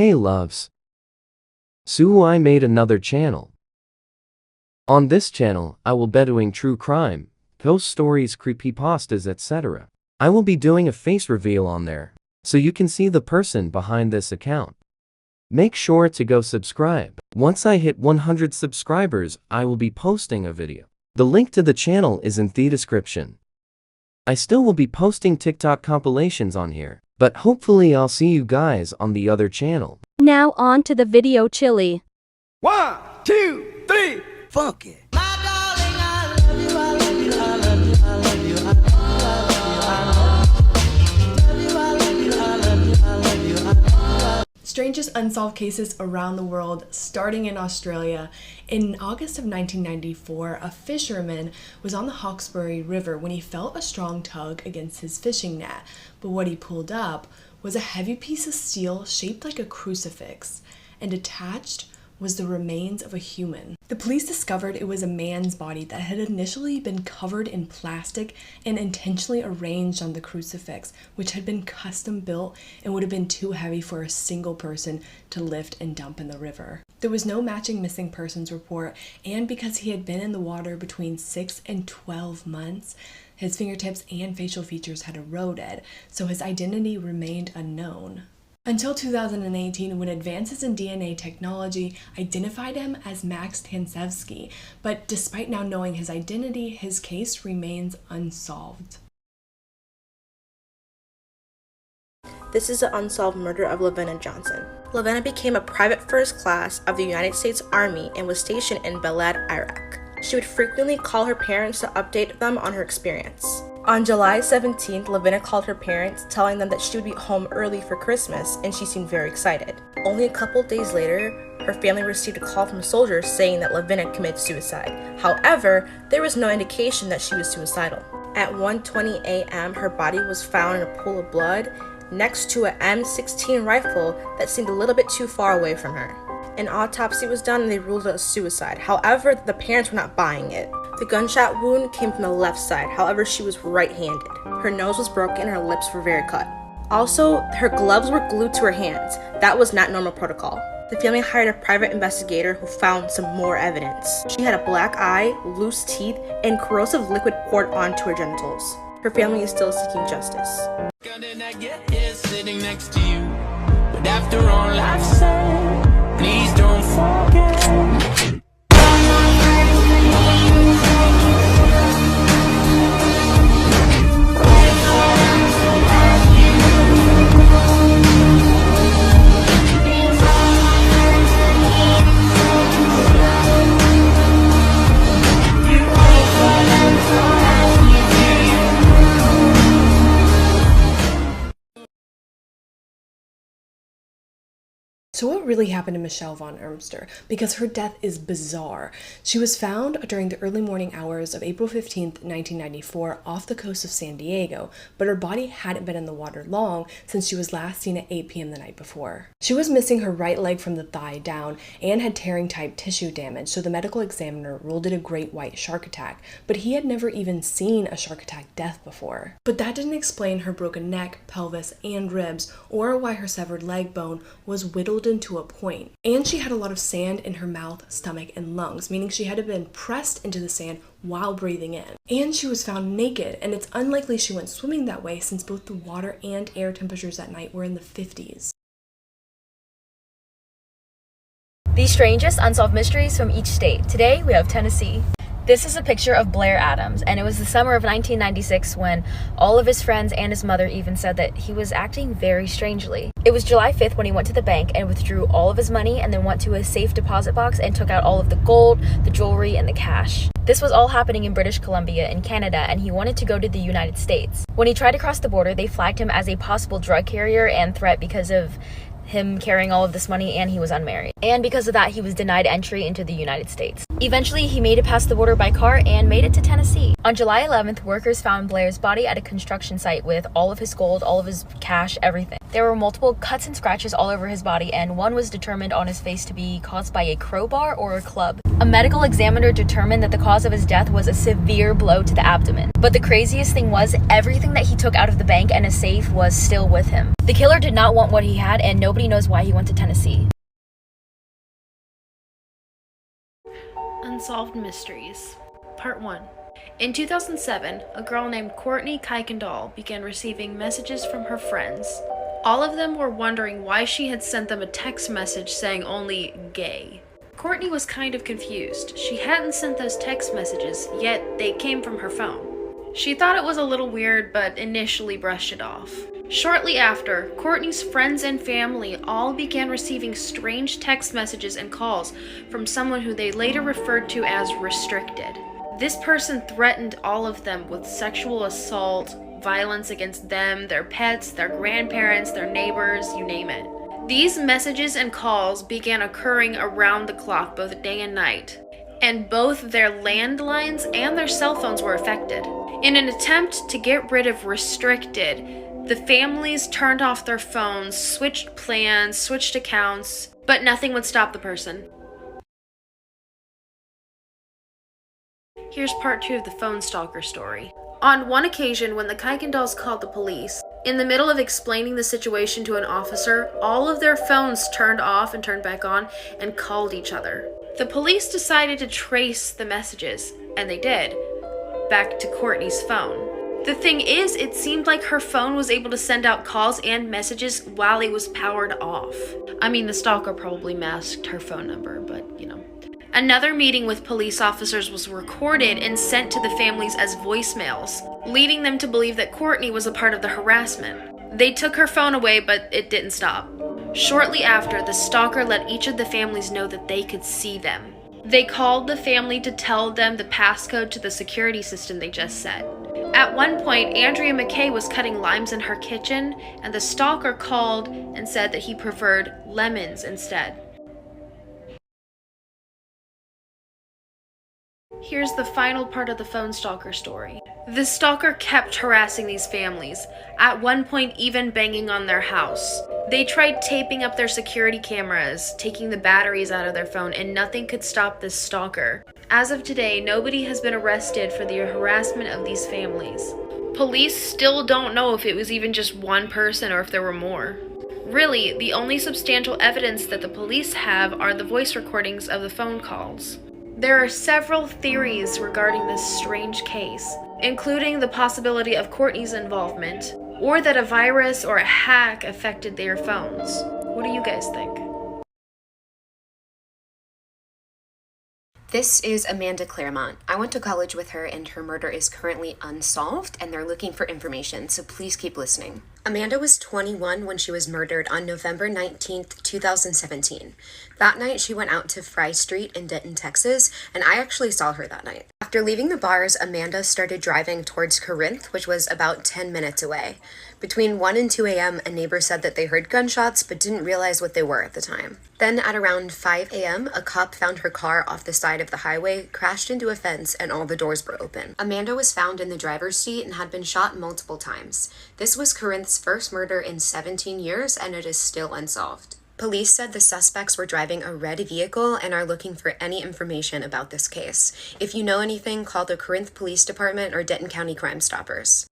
Hey loves. So I made another channel. On this channel, I will be doing true crime, ghost stories, creepypastas, etc. I will be doing a face reveal on there, so you can see the person behind this account. Make sure to go subscribe. Once I hit 100 subscribers, I will be posting a video. The link to the channel is in the description. I still will be posting TikTok compilations on here, but hopefully I'll see you guys on the other channel. Now on to the video, Chili. 1, 2, 3, funk it. Strangest unsolved cases around the world, starting in Australia. In August of 1994, a fisherman was on the Hawkesbury River when he felt a strong tug against his fishing net, but what he pulled up was a heavy piece of steel shaped like a crucifix, and attached was the remains of a human. The police discovered it was a man's body that had initially been covered in plastic and intentionally arranged on the crucifix, which had been custom built and would have been too heavy for a single person to lift and dump in the river. There was no matching missing persons report, and because he had been in the water between 6 and 12 months, his fingertips and facial features had eroded, so his identity remained unknown. Until 2018, when advances in DNA technology identified him as Max Tansevsky, but despite now knowing his identity, his case remains unsolved. This is the unsolved murder of Lavena Johnson. Lavena became a private first class of the United States Army and was stationed in Balad, Iraq. She would frequently call her parents to update them on her experience. On July 17th, Lavena called her parents, telling them that she would be home early for Christmas, and she seemed very excited. Only a couple days later, her family received a call from soldiers saying that Lavena committed suicide. However, there was no indication that she was suicidal. At 1:20 a.m., her body was found in a pool of blood next to an M16 rifle that seemed a little bit too far away from her. An autopsy was done and they ruled it a suicide. However, the parents were not buying it. The gunshot wound came from the left side, however she was right-handed. Her nose was broken and her lips were very cut. Also, her gloves were glued to her hands. That was not normal protocol. The family hired a private investigator who found some more evidence. She had a black eye, loose teeth, and corrosive liquid poured onto her genitals. Her family is still seeking justice. Sitting next to you, but after all I've said, please don't forget. So what really happened to Michelle von Ermster? Because her death is bizarre. She was found during the early morning hours of April 15th, 1994 off the coast of San Diego, but her body hadn't been in the water long since she was last seen at 8 p.m. the night before. She was missing her right leg from the thigh down and had tearing type tissue damage, so the medical examiner ruled it a great white shark attack, but he had never even seen a shark attack death before. But that didn't explain her broken neck, pelvis, and ribs, or why her severed leg bone was whittled into a point. And she had a lot of sand in her mouth, stomach, and lungs, meaning she had to have been pressed into the sand while breathing in. And she was found naked, and it's unlikely she went swimming that way since both the water and air temperatures that night were in the 50s. The strangest unsolved mysteries from each state. Today we have Tennessee. This is a picture of Blair Adams, and it was the summer of 1996 when all of his friends and his mother even said that he was acting very strangely. It was July 5th when he went to the bank and withdrew all of his money and then went to a safe deposit box and took out all of the gold, the jewelry, and the cash. This was all happening in British Columbia in Canada, and he wanted to go to the United States. When he tried to cross the border, they flagged him as a possible drug carrier and threat because of him carrying all of this money, and he was unmarried. And because of that, he was denied entry into the United States. Eventually, he made it past the border by car and made it to Tennessee. On July 11th, workers found Blair's body at a construction site with all of his gold, all of his cash, everything. There were multiple cuts and scratches all over his body, and one was determined on his face to be caused by a crowbar or a club. A medical examiner determined that the cause of his death was a severe blow to the abdomen. But the craziest thing was, everything that he took out of the bank and a safe was still with him. The killer did not want what he had, and nobody knows why he went to Tennessee. Unsolved Mysteries. Part 1. In 2007, a girl named Courtney Kuykendall began receiving messages from her friends. All of them were wondering why she had sent them a text message saying only gay. Courtney was kind of confused. She hadn't sent those text messages, yet they came from her phone. She thought it was a little weird, but initially brushed it off. Shortly after, Courtney's friends and family all began receiving strange text messages and calls from someone who they later referred to as restricted. This person threatened all of them with sexual assault, violence against them, their pets, their grandparents, their neighbors, you name it. These messages and calls began occurring around the clock, both day and night, and both their landlines and their cell phones were affected. In an attempt to get rid of restricted, the families turned off their phones, switched plans, switched accounts, but nothing would stop the person. Here's part 2 of the phone stalker story. On one occasion, when the Kuykendalls called the police, in the middle of explaining the situation to an officer, all of their phones turned off and turned back on and called each other. The police decided to trace the messages, and they did, back to Courtney's phone. The thing is, it seemed like her phone was able to send out calls and messages while it was powered off. I mean, the stalker probably masked her phone number, but you know. Another meeting with police officers was recorded and sent to the families as voicemails, leading them to believe that Courtney was a part of the harassment. They took her phone away, but it didn't stop. Shortly after, the stalker let each of the families know that they could see them. They called the family to tell them the passcode to the security system they just set. At one point, Andrea McKay was cutting limes in her kitchen, and the stalker called and said that he preferred lemons instead. Here's the final part of the phone stalker story. The stalker kept harassing these families, at one point even banging on their house. They tried taping up their security cameras, taking the batteries out of their phone, and nothing could stop this stalker. As of today, nobody has been arrested for the harassment of these families. Police still don't know if it was even just one person or if there were more. Really, the only substantial evidence that the police have are the voice recordings of the phone calls. There are several theories regarding this strange case, including the possibility of Courtney's involvement, or that a virus or a hack affected their phones. What do you guys think? This is Amanda Claremont. I went to college with her, and her murder is currently unsolved, and they're looking for information, so please keep listening. Amanda was 21 when she was murdered on November 19th, 2017. That night, she went out to Fry Street in Denton, Texas, and I actually saw her that night. After leaving the bars, Amanda started driving towards Corinth, which was about 10 minutes away. Between 1 and 2 a.m., a neighbor said that they heard gunshots but didn't realize what they were at the time. Then at around 5 a.m., a cop found her car off the side of the highway, crashed into a fence, and all the doors were open. Amanda was found in the driver's seat and had been shot multiple times. This was Corinth's first murder in 17 years, and it is still unsolved. Police said the suspects were driving a red vehicle and are looking for any information about this case. If you know anything, call the Corinth Police Department or Denton County Crime Stoppers.